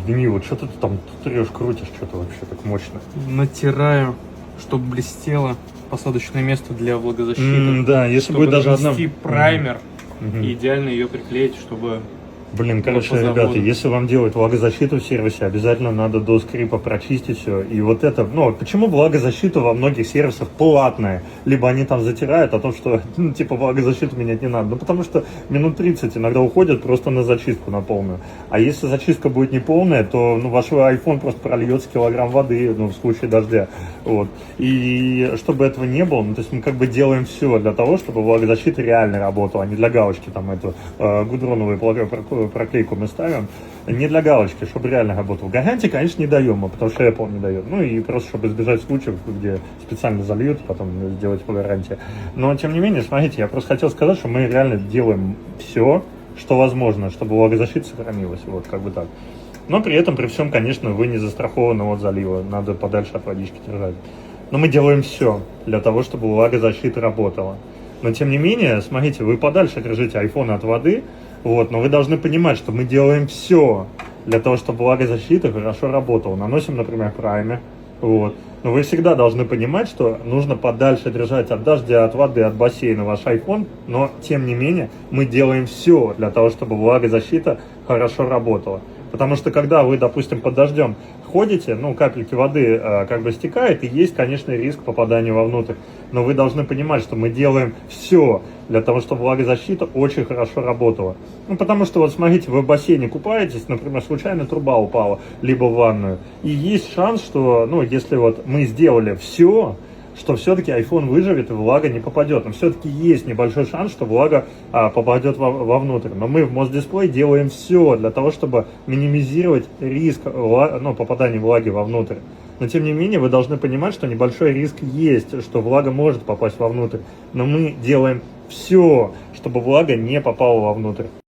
Извини, вот что ты там трешь, крутишь, что-то вообще так мощно. Натираю, чтобы блестело посадочное место для влагозащиты. Да, если чтобы будет даже одна... нанести праймер Мгм. и идеально ее приклеить, чтобы... Блин, короче, по заводу. ребята, если вам делать влагозащиту в сервисе, обязательно надо до скрипа прочистить все. И вот это, ну, почему влагозащита во многих сервисах платная? Либо они там затирают о том, что, ну, типа, влагозащиту менять не надо. Ну, потому что минут 30 иногда уходят просто на зачистку, на полную. А если зачистка будет не полная, то, ну, ваш iPhone просто прольется килограмм воды, ну, в случае дождя. Вот. И чтобы этого не было, ну, то есть мы как бы делаем все для того, чтобы влагозащита реально работала, а не для галочки, там, эту гудроновую проклейку мы ставим, не для галочки, чтобы реально работал. Гарантии, конечно, не даем, потому что Apple не дает. Ну и просто, чтобы избежать случаев, где специально зальют, потом сделать по гарантии. Но, тем не менее, смотрите, я просто хотел сказать, что мы реально делаем все, что возможно, чтобы влагозащита сохранилась. Вот, как бы так. Но при этом, при всем, конечно, вы не застрахованы от залива. Надо подальше от водички держать. Но мы делаем все для того, чтобы влагозащита работала. Но, тем не менее, смотрите, вы подальше держите iPhone от воды, вот, но вы должны понимать, что мы делаем все для того, чтобы влагозащита хорошо работала. Наносим, например, праймер, вот. Но вы всегда должны понимать, что нужно подальше держать от дождя, от воды, от бассейна ваш iPhone, но, тем не менее, мы делаем все для того, чтобы влагозащита хорошо работала. Потому что, когда вы, допустим, под дождем ходите, ну, капельки воды как бы стекает, и есть, конечно, риск попадания вовнутрь. Но вы должны понимать, что мы делаем все для того, чтобы влагозащита очень хорошо работала. Ну, потому что, вот смотрите, вы в бассейне купаетесь, например, случайно труба упала, либо в ванную. И есть шанс, что, ну, если вот мы сделали все, что все-таки iPhone выживет и влага не попадет. Но все-таки есть небольшой шанс, что влага попадет вовнутрь. Но мы в Мосдисплей делаем все для того, чтобы минимизировать риск попадания влаги вовнутрь. Но тем не менее вы должны понимать, что небольшой риск есть, что влага может попасть вовнутрь. Но мы делаем все, чтобы влага не попала вовнутрь.